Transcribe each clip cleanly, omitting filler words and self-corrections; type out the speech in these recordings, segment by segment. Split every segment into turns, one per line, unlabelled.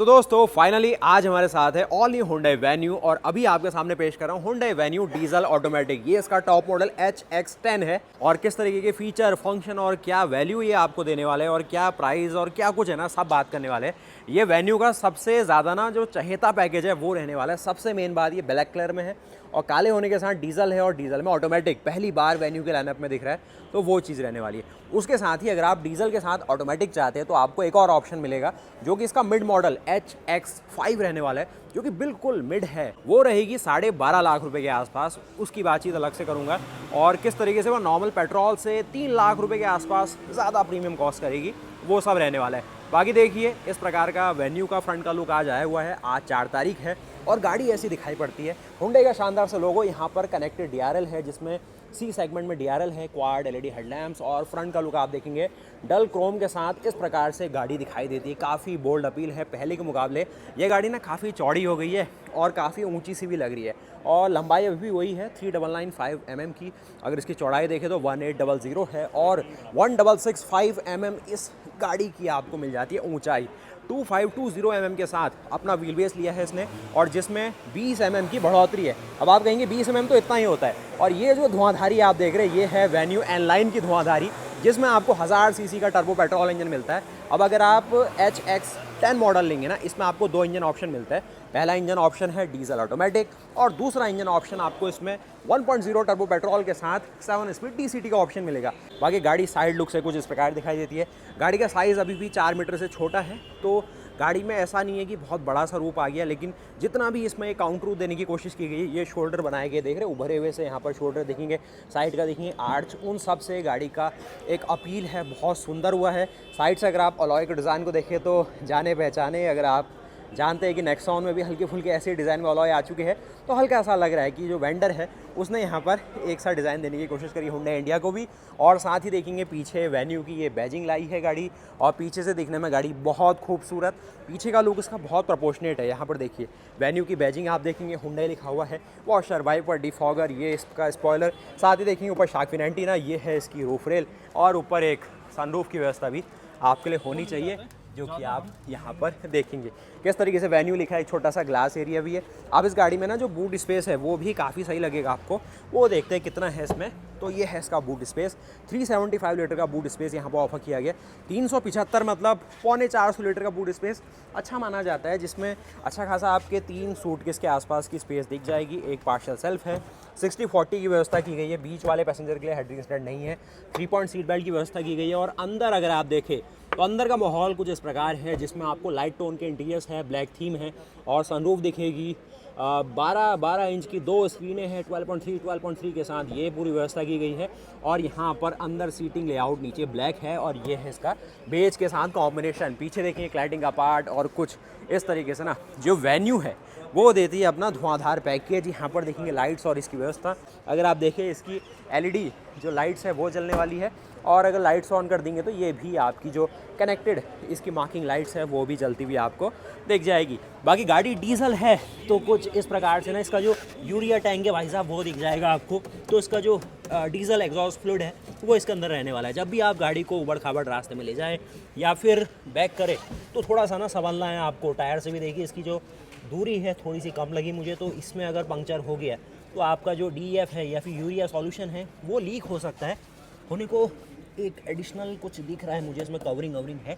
तो दोस्तों फाइनली आज हमारे साथ है ऑल न्यू Hyundai Venue और अभी आपके सामने पेश कर रहा हूँ Hyundai Venue डीजल ऑटोमेटिक। ये इसका टॉप मॉडल HX10 है और किस तरीके के फीचर फंक्शन और क्या वैल्यू ये आपको देने वाले हैं और क्या प्राइस और क्या कुछ है ना, सब बात करने वाले हैं। ये वेन्यू का सबसे ज़्यादा ना जो चहेता पैकेज है वो रहने वाला है। सबसे मेन बात ये ब्लैक कलर में है और काले होने के साथ डीजल है और डीजल में ऑटोमेटिक पहली बार वेन्यू के लाइनअप में दिख रहा है, तो वो चीज़ रहने वाली है। उसके साथ ही अगर आप डीजल के साथ ऑटोमेटिक चाहते हैं तो आपको एक और ऑप्शन मिलेगा जो कि इसका मिड मॉडल HX5 रहने वाला है, जो कि बिल्कुल मिड है। वो रहेगी 12.5 लाख रुपए के आसपास। उसकी बातचीत अलग से करूंगा और किस तरीके से वो नॉर्मल पेट्रोल से 3 लाख रुपए के आसपास ज़्यादा प्रीमियम कॉस्ट करेगी, वो सब रहने वाला है। बाकी देखिए इस प्रकार का वेन्यू का फ्रंट का लुक आज आया हुआ है। आज 4 तारीख है और गाड़ी ऐसी दिखाई पड़ती है। Hyundai का शानदार से लोगो यहाँ पर कनेक्टेड DRL है, जिसमें C सेगमेंट में DRL है, क्वाड LED हेडलैम्प्स और फ्रंट का लुक आप देखेंगे डल क्रोम के साथ इस प्रकार से गाड़ी दिखाई देती है। काफ़ी बोल्ड अपील है पहले के मुकाबले। ये गाड़ी ना काफ़ी चौड़ी हो गई है और काफ़ी ऊंची सी भी लग रही है और लंबाई अभी भी वही है 3995 mm की। अगर इसकी चौड़ाई देखें तो 1800 है और 1665 mm इस गाड़ी की आपको मिल जाती है ऊंचाई। 2520 mm के साथ अपना व्हील बेस लिया है इसने और जिसमें 20 mm की बढ़ोतरी है। अब आप कहेंगे 20 mm तो इतना ही होता है। और ये जो धुआंधारी आप देख रहे हैं ये है वेन्यू N-Line की धुआंधारी, जिसमें आपको 1000 सीसी का टर्बो पेट्रोल इंजन मिलता है। अब अगर आप HX10 मॉडल लेंगे ना, इसमें आपको 2 इंजन ऑप्शन मिलता है। पहला इंजन ऑप्शन है डीजल ऑटोमेटिक और दूसरा इंजन ऑप्शन आपको इसमें 1.0 टर्बो पेट्रोल के साथ 7 स्पीड DCT का ऑप्शन मिलेगा। बाकी गाड़ी साइड लुक से कुछ इस प्रकार दिखाई देती है। गाड़ी का साइज़ अभी भी 4 मीटर से छोटा है, तो गाड़ी में ऐसा नहीं है कि बहुत बड़ा सा रूप आ गया, लेकिन जितना भी इसमें एक काउंटर रूप देने की कोशिश की गई है, ये शोल्डर बनाए गए देख रहे हैं उभरे हुए से, यहाँ पर शोल्डर देखेंगे, साइड का देखेंगे आर्च, उन सब से गाड़ी का एक अपील है, बहुत सुंदर हुआ है। साइड से अगर आप अलॉय के डिज़ाइन को देखें तो जाने पहचाने, अगर आप जानते हैं कि नेक्सॉन में भी हल्के फुल्के ऐसे डिज़ाइन में अलॉय आ चुके हैं, तो हल्का सा लग रहा है कि जो वेंडर है उसने यहाँ पर एक सा डिज़ाइन देने की कोशिश करी Hyundai इंडिया को भी। और साथ ही देखेंगे पीछे वेन्यू की ये बैजिंग लाई है गाड़ी और पीछे से दिखने में गाड़ी बहुत खूबसूरत। पीछे का लुक इसका बहुत प्रोपोर्शनेट है। यहाँ पर देखिए वेन्यू की बैजिंग आप देखेंगे Hyundai लिखा हुआ है, वॉशर वाइपर डिफॉगर, ये इसका स्पॉयलर। साथ ही देखेंगे ऊपर शार्क फिन एंटीना, ये है इसकी रूफ रेल और ऊपर एक सनरूफ की व्यवस्था भी आपके लिए होनी चाहिए, जो कि आप यहाँ पर देखेंगे। किस तरीके से वेन्यू लिखा है, एक छोटा सा ग्लास एरिया भी है। आप इस गाड़ी में ना जो बूट स्पेस है वो भी काफ़ी सही लगेगा आपको, वो देखते हैं कितना है इसमें। तो ये है इसका बूट स्पेस, 375 लीटर का बूट स्पेस यहाँ पर ऑफर किया गया। 375 मतलब 3.25 लीटर का बूट स्पेस अच्छा माना जाता है, जिसमें अच्छा खासा आपके 3 सूटकेस के आसपास की स्पेस दिख जाएगी। एक पार्शल सेल्फ है, 60-40 की व्यवस्था की गई है, बीच वाले पैसेंजर के लिए हेडरिंग स्टैंड नहीं है, 3 पॉइंट सीट बेल्ट की व्यवस्था की गई है। और अंदर अगर आप देखें तो अंदर का माहौल कुछ इस प्रकार है, जिसमें आपको लाइट टोन के इंटीरियर्स है, ब्लैक थीम है और सनरूफ दिखेगी। 12 इंच की 2 स्क्रीनें हैं 12.3 के साथ, ये पूरी व्यवस्था की गई है। और यहाँ पर अंदर सीटिंग लेआउट नीचे ब्लैक है और ये है इसका बेज के साथ कॉम्बिनेशन। पीछे देखिए क्लाइडिंग का पार्ट और कुछ इस तरीके से ना जो वेन्यू है वो देती है अपना धुआंधार पैकेज। यहाँ पर देखेंगे लाइट्स और इसकी व्यवस्था। अगर आप देखें इसकी LED जो लाइट्स है वो जलने वाली है और अगर लाइट्स ऑन कर देंगे तो ये भी आपकी जो कनेक्टेड इसकी मार्किंग लाइट्स है वो भी जलती हुई आपको दिख जाएगी। बाकी गाड़ी डीजल है तो कुछ इस प्रकार से ना इसका जो यूरिया टैंक है भाई साहब वो दिख जाएगा आपको। तो इसका जो डीजल एग्जॉस्ट फ्लूइड है वो इसके अंदर रहने वाला है। जब भी आप गाड़ी को उबड़ खाबड़ रास्ते में ले जाएं या फिर बैक करें तो थोड़ा सा ना संभलना है आपको। टायर से भी देखिए इसकी जो दूरी है थोड़ी सी कम लगी मुझे, तो इसमें अगर पंक्चर हो गया तो आपका जो DEF है या फिर यूरिया सॉल्यूशन है वो लीक हो सकता है। होने को एक एडिशनल कुछ दिख रहा है मुझे, इसमें कवरिंग है,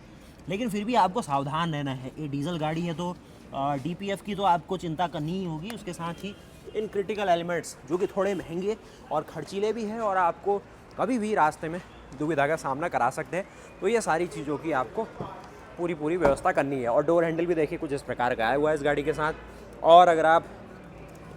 लेकिन फिर भी आपको सावधान रहना है। ये डीजल गाड़ी है तो DPF की तो आपको चिंता करनी ही होगी। उसके साथ ही इन क्रिटिकल एलिमेंट्स जो कि थोड़े महंगे और खर्चीले भी हैं और आपको कभी भी रास्ते में दुविधा का सामना करा सकते हैं, तो ये सारी चीज़ों की आपको पूरी व्यवस्था करनी है। और डोर हैंडल भी देखिए कुछ इस प्रकार का आया हुआ है इस गाड़ी के साथ। और अगर आप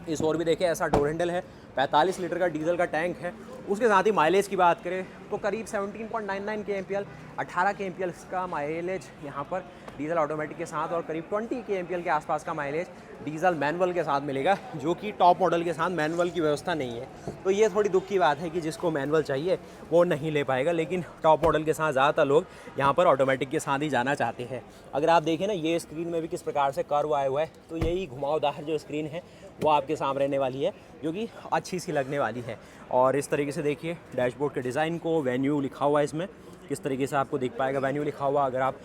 इस और भी देखें ऐसा डोर हैंडल है, 45 लीटर का डीजल का टैंक है। उसके साथ ही माइलेज की बात करें तो करीब 17.99 kmpl 18 kmpl का माइलेज यहाँ पर डीजल ऑटोमेटिक के साथ और करीब 20 kmpl के आसपास का माइलेज डीजल मैनुअल के साथ मिलेगा, जो कि टॉप मॉडल के साथ मैनुअल की व्यवस्था नहीं है। तो ये थोड़ी दुख की बात है कि जिसको मैनुअल चाहिए वो नहीं ले पाएगा, लेकिन टॉप मॉडल के साथ ज़्यादातर लोग यहाँ पर ऑटोमेटिक के साथ ही जाना चाहते हैं। अगर आप देखें ना ये स्क्रीन में भी किस प्रकार से कर्व आया हुआ है, तो यही घुमावदार जो स्क्रीन है वो आपके सामने रहने वाली है, जो कि अच्छी सी लगने वाली है। और इस तरीके से देखिए डैशबोर्ड के डिज़ाइन को, वेन्यू लिखा हुआ है इसमें किस तरीके से आपको दिख पाएगा वेन्यू लिखा हुआ। अगर आप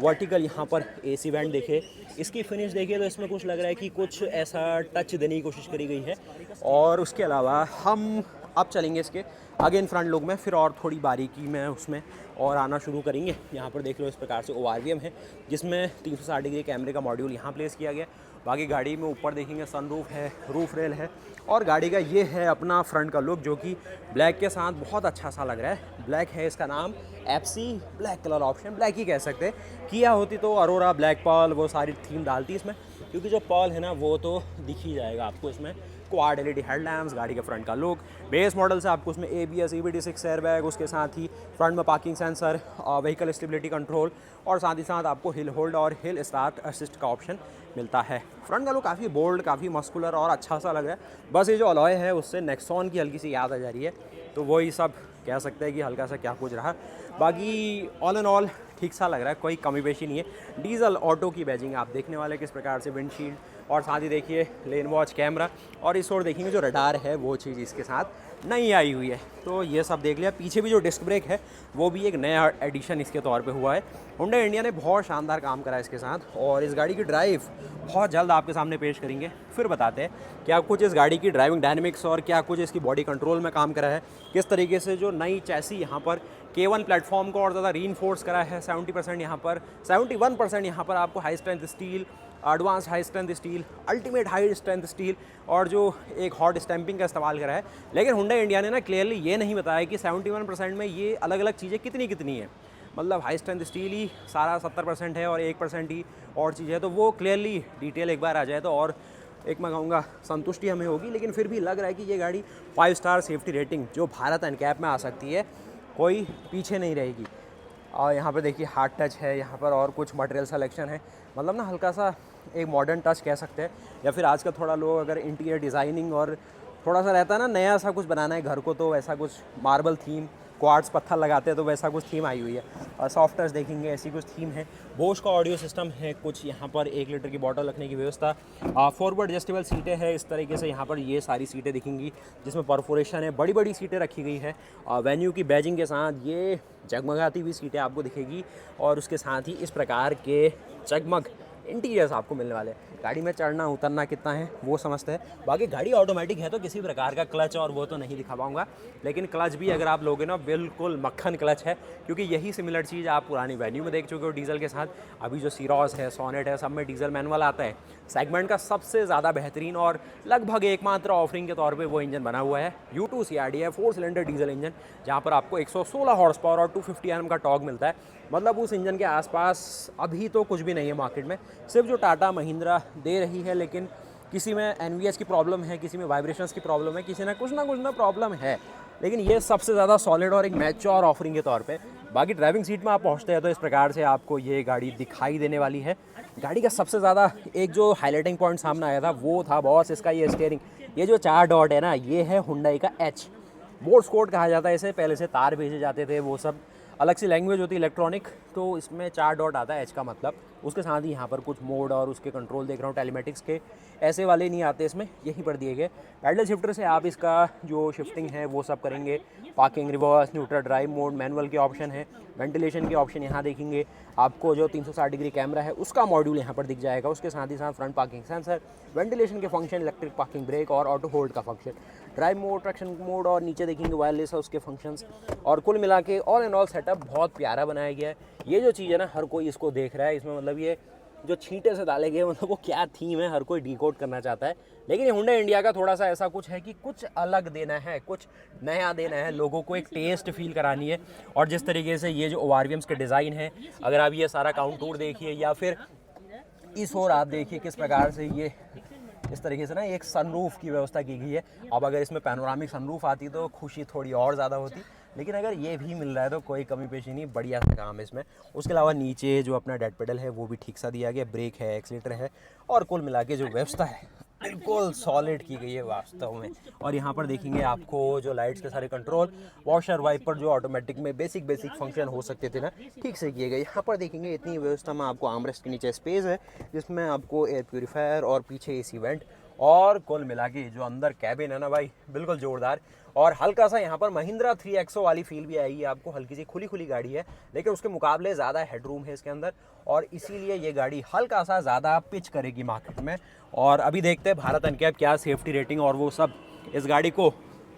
वर्टिकल यहाँ पर AC वेंट देखें, इसकी फिनिश देखिए तो इसमें कुछ लग रहा है कि कुछ ऐसा टच देने की कोशिश करी गई है। और उसके अलावा हम अब चलेंगे इसके अगेन फ्रंट लुक में, फिर और थोड़ी बारीकी में उसमें और आना शुरू करेंगे। यहाँ पर देख लो इस प्रकार से ORVM है जिसमें 360 डिग्री कैमरे का मॉड्यूल यहाँ प्लेस किया गया। बाकी गाड़ी में ऊपर देखेंगे सनरूफ है, रूफ रेल है, और गाड़ी का ये है अपना फ्रंट का लुक जो कि ब्लैक के साथ बहुत अच्छा सा लग रहा है। ब्लैक है इसका नाम, FC black colour option, black ही कह सकते हैं। किया होती तो अरोरा ब्लैक पर्ल वो सारी थीम डालती इसमें, क्योंकि जो पर्ल है ना वो तो दिख ही जाएगा आपको इसमें। क्वाड LED हेडलैम्प्स, गाड़ी के फ्रंट का लुक, बेस मॉडल से आपको उसमें ABS EBD6 एयरबैग, उसके साथ ही फ्रंट में parking sensor, vehicle stability control, और साथ ही साथ आपको हिल होल्ड और हिल स्टार्ट असिस्ट का ऑप्शन मिलता है। फ्रंट का लुक काफ़ी बोल्ड, काफ़ी मस्कुलर और अच्छा सा लग रहा है। बस ये जो अलॉय है उससे नेक्सॉन की हल्की सी याद आ जा रही है, तो वही सब कह सकते हैं कि हल्का सा क्या कुछ रहा। बाकी ऑल एंड ऑल ठीक सा लग रहा है, कोई कमी पेशी नहीं है। डीजल ऑटो की बैजिंग आप देखने वाले किस प्रकार से, विंडशील्ड, और साथ ही देखिए लेन वॉच कैमरा, और इस ओर देखेंगे जो रडार है वो चीज़ इसके साथ नई आई हुई है। तो ये सब देख लिया। पीछे भी जो डिस्क ब्रेक है वो भी एक नया एडिशन इसके तौर पे हुआ है। Hyundai इंडिया ने बहुत शानदार काम करा है इसके साथ, और इस गाड़ी की ड्राइव बहुत जल्द आपके सामने पेश करेंगे। फिर बताते हैं क्या कुछ इस गाड़ी की ड्राइविंग डायनेमिक्स और क्या कुछ इसकी बॉडी कंट्रोल में काम करा है, किस तरीके से जो नई चैसी यहाँ पर K1 प्लेटफॉर्म को और ज़्यादा रीइंफोर्स करा है। 70% यहाँ पर 71% यहाँ पर आपको high strength steel, advance high strength steel, ultimate high strength steel, और जो एक हॉट स्टैंपिंग का इस्तेमाल करा है। लेकिन Hyundai इंडिया ने ना क्लियरली ये नहीं बताया कि 71% में ये अलग अलग चीज़ें कितनी कितनी है। मतलब हाई स्ट्रेंथ स्टील ही सारा 70% है और 1% ही और चीज़ है। तो वो क्लियरली डिटेल एक बार आ जाए तो और एक मैं कहूँगा संतुष्टि हमें होगी। लेकिन फिर भी लग रहा है कि ये गाड़ी 5 स्टार सेफ्टी रेटिंग जो भारत एनकैप में आ सकती है, कोई पीछे नहीं रहेगी। और यहाँ पे देखिए हार्ड टच है यहाँ पर, और कुछ मटेरियल सिलेक्शन है, मतलब ना हल्का सा एक मॉडर्न टच कह सकते हैं। या फिर आज का थोड़ा लोग अगर इंटीरियर डिज़ाइनिंग और थोड़ा सा रहता है ना नया सा कुछ बनाना है घर को, तो वैसा कुछ मार्बल थीम, क्वार्ट्स पत्थर लगाते हैं तो वैसा कुछ थीम आई हुई है। और सॉफ्ट टच देखेंगे ऐसी कुछ थीम है। बोश का ऑडियो सिस्टम है, कुछ यहाँ पर 1 लीटर की बॉटल रखने की व्यवस्था, फॉरवर्ड एडजस्टेबल सीटें हैं इस तरीके से। यहाँ पर ये सारी सीटें दिखेंगी जिसमें परफोरेशन है, बड़ी बड़ी सीटें रखी गई है। वेन्यू की बैजिंग के साथ ये जगमगाती हुई सीटें आपको दिखेगी, और उसके साथ ही इस प्रकार के जगमग इंटीरियर्स आपको मिलने वाले हैं। गाड़ी में चढ़ना उतरना कितना है वो समझते हैं। बाकी गाड़ी ऑटोमेटिक है तो किसी प्रकार का क्लच और वो तो नहीं दिखा पाऊंगा, लेकिन क्लच भी अगर आप लोगे ना बिल्कुल मक्खन क्लच है, क्योंकि यही सिमिलर चीज़ आप पुरानी वेन्यू में देख चुके हो डीजल के साथ। अभी जो सीरॉस है, सोनेट है, सब में डीजल मैनुअल आता है। सेगमेंट का सबसे ज़्यादा बेहतरीन और लगभग एकमात्र ऑफरिंग के तौर पे वो इंजन बना हुआ है। U2 CRD है, 4 सिलेंडर डीजल इंजन, जहाँ पर आपको 116 हॉर्स पावर और 250 Nm का टॉर्क मिलता है। मतलब उस इंजन के आसपास अभी तो कुछ भी नहीं है मार्केट में, सिर्फ जो टाटा महिंद्रा दे रही है। लेकिन किसी में NVH की प्रॉब्लम है, किसी में वाइब्रेशंस की प्रॉब्लम है, किसी ना कुछ ना प्रॉब्लम है, लेकिन ये सबसे ज़्यादा सॉलिड और एक मैच्योर ऑफरिंग के तौर पे। बाकी ड्राइविंग सीट में आप पहुंचते हैं तो इस प्रकार से आपको ये गाड़ी दिखाई देने वाली है। गाड़ी का सबसे ज़्यादा एक जो हाईलाइटिंग पॉइंट सामने आया था वो था बॉस इसका ये स्टीयरिंग। ये जो 4 डॉट है ना, ये है Hyundai का H, मोर्स कोड कहा जाता है इसे। पहले से तार भेजे जाते थे, वो सब अलग सी लैंग्वेज होती है इलेक्ट्रॉनिक, तो इसमें 4 डॉट आता है H का मतलब। उसके साथ ही यहाँ पर कुछ मोड और उसके कंट्रोल देख रहा हूँ टेलीमेटिक्स के, ऐसे वाले नहीं आते इसमें, यहीं पर दिए गए। पैडल शिफ्टर से आप इसका जो शिफ्टिंग है वो सब करेंगे। Parking, reverse, neutral drive mode, manual के ऑप्शन है, वेंटिलेशन के ऑप्शन यहाँ देखेंगे। आपको जो 360 डिग्री कैमरा है उसका मॉड्यूल यहाँ पर दिख जाएगा। उसके साथ ही साथ फ्रंट पार्किंग सेंसर, वेंटिलेशन के फंक्शन, इलेक्ट्रिक पार्किंग ब्रेक और ऑटो होल्ड का function, drive mode, traction mode, और नीचे देखेंगे वायरलेस है उसके फंक्शंस। और कुल मिला के ऑल एंड ऑल सेटअप बहुत प्यारा बनाया गया है। ये जो चीज़ है ना हर कोई इसको देख रहा है, इसमें मतलब ये जो छींटे से डाले गए मतलब वो क्या थीम है हर कोई डिकोड करना चाहता है। लेकिन Hyundai इंडिया का थोड़ा सा ऐसा कुछ है कि कुछ अलग देना है, कुछ नया देना है, लोगों को एक टेस्ट फील करानी है। और जिस तरीके से ये जो ORVMs के डिज़ाइन है, अगर आप ये सारा काउंटूर देखिए या फिर इस ओर आप देखिए किस प्रकार से ये इस तरीके से ना एक सनरूफ की व्यवस्था की गई है। अब अगर इसमें पैनोरामिक सनरूफ आती तो खुशी थोड़ी और ज़्यादा होती, लेकिन अगर ये भी मिल रहा है तो कोई कमी पेशी नहीं, बढ़िया सा काम है इसमें। उसके अलावा नीचे जो अपना डेड पेडल है वो भी ठीक सा दिया गया, ब्रेक है, एक्सीलेटर है, और कुल मिला के जो व्यवस्था है बिल्कुल सॉलिड की गई है वास्तव में। और यहाँ पर देखेंगे आपको जो लाइट्स के सारे कंट्रोल, वॉशर, वाइपर जो ऑटोमेटिक में बेसिक फंक्शन हो सकते थे ना, ठीक से किए गए। यहाँ पर देखेंगे इतनी व्यवस्था में आपको आर्मरेस्ट के नीचे स्पेस है जिसमें आपको एयर प्यूरीफायर और पीछे AC वेंट और कुल मिला के जो अंदर कैबिन है ना भाई, बिल्कुल जोरदार। और हल्का सा यहाँ पर महिंद्रा 3XO वाली फील भी आएगी आपको, हल्की सी खुली खुली गाड़ी है, लेकिन उसके मुकाबले ज़्यादा हेडरूम है इसके अंदर, और इसीलिए ये गाड़ी हल्का सा ज़्यादा पिच करेगी मार्केट में। और अभी देखते हैं भारत एनकैप क्या सेफ्टी रेटिंग और वो सब इस गाड़ी को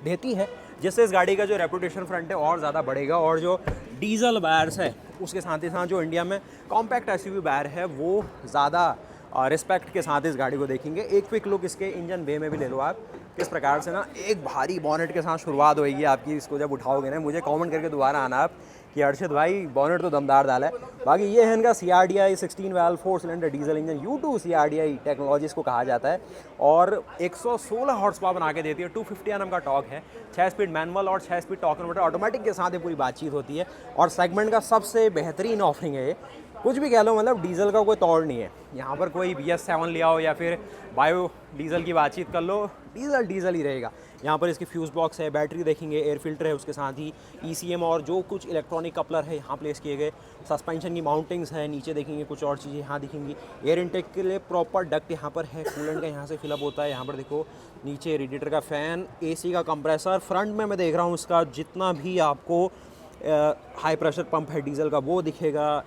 देती है, जिससे इस गाड़ी का जो रेपुटेशन फ्रंट है और ज़्यादा बढ़ेगा। और जो डीजल बायर्स है उसके साथ ही साथ जो इंडिया में कॉम्पैक्ट एसयूवी बायर है वो ज़्यादा रिस्पेक्ट के साथ इस गाड़ी को देखेंगे। एक क्विक लुक इसके इंजन बे में भी ले लो आप, किस प्रकार से ना एक भारी बॉनेट के साथ शुरुआत होगी आपकी। इसको जब उठाओगे ना, मुझे कमेंट करके दोबारा आना आप कि अर्षद भाई बॉनेट तो दमदार डाला है। बाकी ये है इनका CRDI 16 valve 4 cylinder diesel engine, U2 CRDI technology इसको कहा जाता है, और 116 हॉर्स पावर बना के देती है। 250 Nm का टॉर्क है, 6 स्पीड मैनुअल और 6 स्पीड टॉर्क कन्वर्टर ऑटोमेटिक के साथ ये पूरी बातचीत होती है। और सेगमेंट का सबसे बेहतरीन ऑफरिंग है ये, कुछ भी कह लो, मतलब डीजल का कोई तोड़ नहीं है। यहाँ पर कोई BS7 ले आओ या फिर बायो डीजल की बातचीत कर लो, डीजल डीजल ही रहेगा। यहाँ पर इसकी फ्यूज़ बॉक्स है, बैटरी देखेंगे, एयर फिल्टर है, उसके साथ ही ECM और जो कुछ इलेक्ट्रॉनिक कपलर है यहाँ प्लेस किए गए, सस्पेंशन की माउंटिंग्स है, नीचे देखेंगे कुछ और चीज़ें यहाँ दिखेंगी। एयर इनटेक के लिए प्रॉपर डक्ट यहाँ पर है, कूलेंट का यहाँ से फिलअप होता है। यहाँ पर देखो नीचे रेडिएटर का फ़ैन, AC का कंप्रेसर, फ्रंट में मैं देख रहा हूँ इसका जितना भी आपको हाई प्रेशर पंप है डीजल का वो दिखेगा,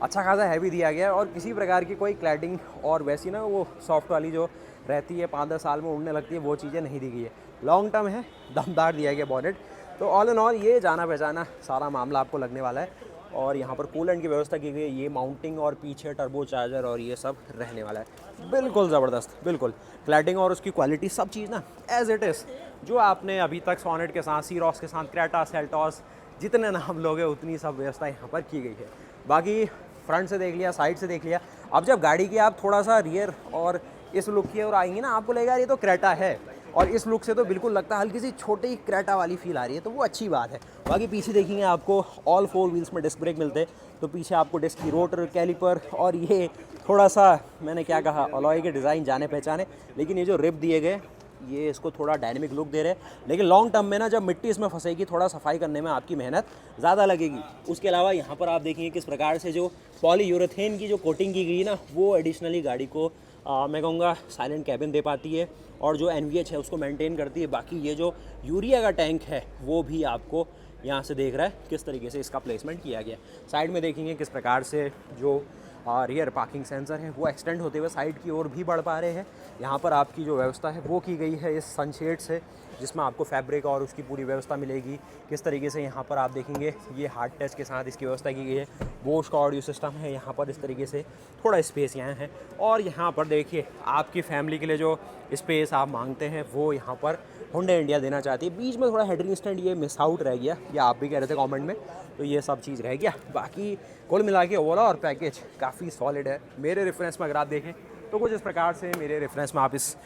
अच्छा खासा हैवी दिया गया है। और किसी प्रकार की कोई क्लैडिंग और वैसी ना वो सॉफ्ट वाली जो रहती है 5-10 साल में उड़ने लगती है, वो चीज़ें नहीं दी गई है। लॉन्ग टर्म है, दमदार दिया गया बॉनेट। तो ऑल इन ऑल ये जाना पहचाना सारा मामला आपको लगने वाला है। और यहाँ पर कूलेंट की व्यवस्था की गई है, ये माउंटिंग और पीछे टर्बो चार्जर और ये सब रहने वाला है। बिल्कुल ज़बरदस्त, बिल्कुल क्लैडिंग और उसकी क्वालिटी सब चीज़ ना एज इट इज़, जो आपने अभी तक सोनेट के साथ, सीरॉस के साथ, क्रेटा, सेल्टॉस, जितने नाम लोगे उतनी सब व्यवस्था यहाँ पर की गई है। बाकी फ्रंट से देख लिया, साइड से देख लिया। अब जब गाड़ी की आप थोड़ा सा रियर और इस लुक की ओर आएंगे ना, आपको लगेगा ये तो क्रेटा है, और इस लुक से तो बिल्कुल लगता है हल्की सी छोटी क्रेटा वाली फील आ रही है, तो वो अच्छी बात है। बाकी पीछे देखेंगे आपको ऑल 4 व्हील्स में डिस्क ब्रेक मिलते हैं, तो पीछे आपको डिस्क की रोटर, कैलिपर, और ये थोड़ा सा मैंने क्या कहा अलॉय के डिज़ाइन जाने पहचाने, लेकिन ये जो रिब दिए गए ये इसको थोड़ा डायनेमिक लुक दे रहे हैं। लेकिन लॉन्ग टर्म में ना जब मिट्टी इसमें फंसेगी, थोड़ा सफाई करने में आपकी मेहनत ज़्यादा लगेगी। उसके अलावा यहाँ पर आप देखेंगे किस प्रकार से जो पॉलीयूरेथेन की जो कोटिंग की गई ना, वो एडिशनली गाड़ी को मैं कहूँगा साइलेंट कैबिन दे पाती है, और जो NVH है उसको मेंटेन करती है। बाकी ये जो यूरिया का टैंक है वो भी आपको यहाँ से देख रहा है किस तरीके से इसका प्लेसमेंट किया गया। साइड में देखेंगे किस प्रकार से जो रियर पार्किंग सेंसर है वो एक्सटेंड होते हुए साइड की ओर भी बढ़ पा रहे हैं। यहाँ पर आपकी जो व्यवस्था है वो की गई है इस सनशेड से, जिसमें आपको फैब्रिक और उसकी पूरी व्यवस्था मिलेगी। किस तरीके से यहाँ पर आप देखेंगे ये हार्ड टच के साथ इसकी व्यवस्था की गई है। बोश का ऑडियो सिस्टम है यहाँ पर, इस तरीके से थोड़ा स्पेस यहाँ है। और यहाँ पर देखिए आपकी फैमिली के लिए जो स्पेस आप मांगते हैं वो यहाँ पर हुंडई इंडिया देना चाहती है। बीच में थोड़ा हेडरिंग स्टैंड ये मिस आउट रह गया, या आप भी कह रहे थे कमेंट में, तो ये सब चीज़ रह गया। बाकी कुल मिला के ओवरऑल और पैकेज काफ़ी सॉलिड है। मेरे रेफरेंस में अगर आप देखें तो कुछ इस प्रकार से मेरे रेफरेंस में आप इस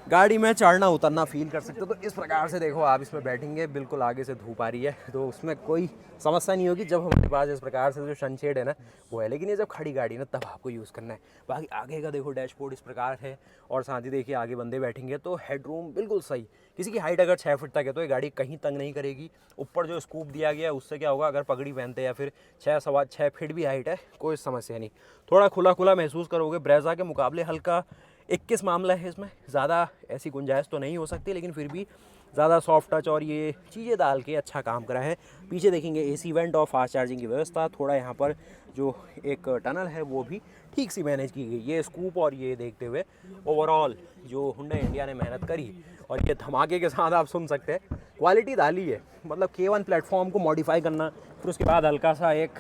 गाड़ी में चढ़ना उतरना फील कर सकते हो। तो इस प्रकार से देखो आप इसमें बैठेंगे, बिल्कुल आगे से धूप आ रही है तो उसमें कोई समस्या नहीं होगी जब हमारे पास इस प्रकार से जो सनशेड है ना वो है। लेकिन ये जब खड़ी गाड़ी ना तब आपको यूज़ करना है। बाकी आगे का देखो डैशबोर्ड इस प्रकार है, और साथ ही देखिए आगे बंदे बैठेंगे तो हेडरूम बिल्कुल सही। किसी की हाइट अगर 6 फीट तक है तो ये गाड़ी कहीं तंग नहीं करेगी। ऊपर जो स्कूप दिया गया है उससे क्या होगा, अगर पगड़ी पहनते या फिर 6-6.25 फीट भी हाइट है कोई समस्या नहीं, थोड़ा खुला खुला महसूस करोगे। ब्रेजा के मुकाबले हल्का 21 मामला है इसमें, ज़्यादा ऐसी गुंजाइश तो नहीं हो सकती, लेकिन फिर भी ज़्यादा सॉफ्ट टच और ये चीज़ें डाल के अच्छा काम करा है। पीछे देखेंगे AC वेंट और फास्ट चार्जिंग की व्यवस्था, थोड़ा यहाँ पर जो एक टनल है वो भी ठीक सी मैनेज की गई। ये स्कूप और ये देखते हुए ओवरऑल जो हुंडई इंडिया ने मेहनत करी, और ये धमाके के साथ आप सुन सकते हैं क्वालिटी डाली है। मतलब K1 प्लेटफॉर्म को मॉडिफाई करना, फिर उसके बाद हल्का सा एक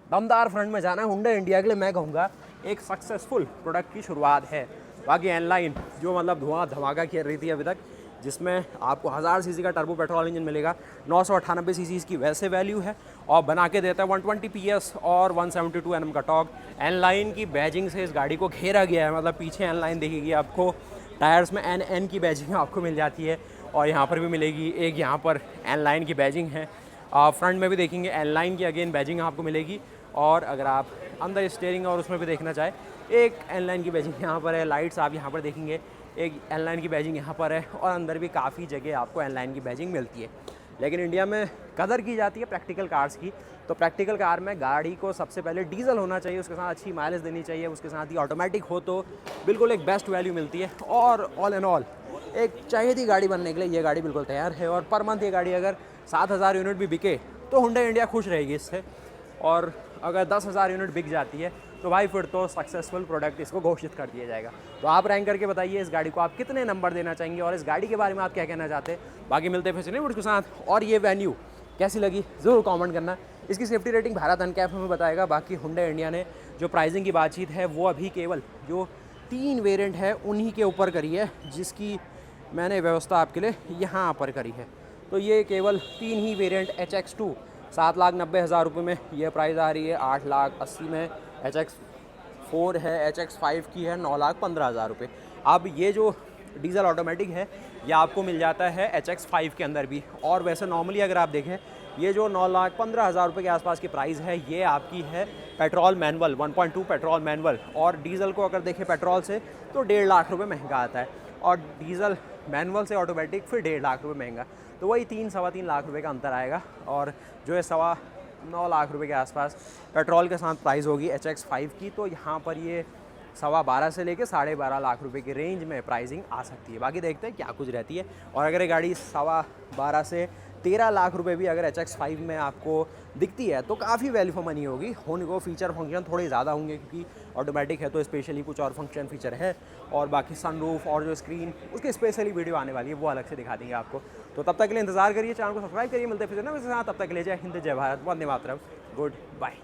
दमदार फ्रंट में जाना, हुंडई इंडिया के लिए मैं कहूँगा एक सक्सेसफुल प्रोडक्ट की शुरुआत है। बाकी एनलाइन जो मतलब धुआं धमाका कर रही थी अभी तक, जिसमें आपको 1000 सीसी का टर्बो पेट्रोल इंजन मिलेगा, 998 सीसी इसकी वैसे वैल्यू है, और बना के देता है 120 PS और 172 Nm का टॉर्क। एनलाइन की बैजिंग से इस गाड़ी को घेरा गया है, मतलब पीछे एनलाइन दिखेगी आपको, टायर्स में NN की बैजिंग आपको मिल जाती है, और यहाँ पर भी मिलेगी एक, यहाँ पर एनलाइन की बैजिंग है। फ्रंट में भी देखेंगे एनलाइन की अगेन बैजिंग आपको मिलेगी, और अगर आप अंदर स्टीयरिंग और उसमें भी देखना चाहें एक एनलाइन की बैजिंग यहाँ पर है। लाइट्स आप यहाँ पर देखेंगे एक एनलाइन की बैजिंग यहाँ पर है, और अंदर भी काफ़ी जगह आपको एनलाइन की बैजिंग मिलती है। लेकिन इंडिया में कदर की जाती है प्रैक्टिकल कार्स की। तो प्रैक्टिकल कार में गाड़ी को सबसे पहले डीजल होना चाहिए, उसके साथ अच्छी माइलेज देनी चाहिए, उसके साथ ही ऑटोमेटिक हो तो बिल्कुल एक बेस्ट वैल्यू मिलती है। और ऑल एंड ऑल एक चाहिए गाड़ी बनने के लिए ये गाड़ी बिल्कुल तैयार है। और पर मंथ ये गाड़ी अगर 7,000 यूनिट भी बिके तो हुंडई इंडिया खुश रहेगी इससे। और अगर 10,000 यूनिट बिक जाती है तो भाई फिर तो सक्सेसफुल प्रोडक्ट इसको घोषित कर दिया जाएगा। तो आप रैंक करके बताइए इस गाड़ी को आप कितने नंबर देना चाहेंगे और इस गाड़ी के बारे में आप क्या कहना चाहते हैं। बाकी मिलते हैं फिर से उसके साथ। और ये वेन्यू कैसी लगी ज़रूर कमेंट करना। इसकी सेफ्टी रेटिंग भारत अनकैप हमें बताएगा। बाकी हुंडई इंडिया ने जो प्राइसिंग की बातचीत है वो अभी केवल जो 3 वेरिएंट है उन्हीं के ऊपर करी है, जिसकी मैंने व्यवस्था आपके लिए यहाँ पर करी है। तो ये केवल 3 ही वेरिएंट HX2 7,90,000 रुपये में ये प्राइस आ रही है। 8,80,000 में HX4 है, HX5 की है 9,15,000 रुपये। अब ये जो डीजल ऑटोमेटिक है ये आपको मिल जाता है HX5 के अंदर भी। और वैसे नॉर्मली अगर आप देखें ये जो 9,15,000 रुपये के आसपास की प्राइस है ये आपकी है पेट्रोल मैनुअल 1.2 पेट्रोल मैनुअल। और डीजल को अगर देखें पेट्रोल से तो 1.5 लाख रुपये महंगा आता है, और डीजल मैनुअल से ऑटोमेटिक फिर 1.5 लाख रुपये महंगा। तो वही 3-3.25 लाख रुपये का अंतर आएगा। और जो है 9.25 लाख रुपये के आसपास पेट्रोल के साथ प्राइस होगी HX5 की। तो यहाँ पर ये 12.25 से लेके 12.5 लाख रुपए के रेंज में प्राइसिंग आ सकती है। बाकी देखते हैं क्या कुछ रहती है। और अगर ये गाड़ी 12.25 से 13 लाख रुपए भी अगर HX5 में आपको दिखती है तो काफ़ी वैल्यू फॉर मनी होगी। होने को फीचर फंक्शन थोड़े ज़्यादा होंगे क्योंकि ऑटोमेटिक है तो स्पेशली कुछ और फंक्शन फीचर है। और बाकी सनरूफ और जो स्क्रीन उसकी स्पेशली वीडियो आने वाली है वो अलग से दिखा देंगे आपको। तो तब तक के लिए इंतजार करिए, चैनल को सब्सक्राइब करिए। मिलते हैं फिर उसके साथ, तब तक के लिए जय हिंद, जय भारत, वंदे मातरम, गुड बाय।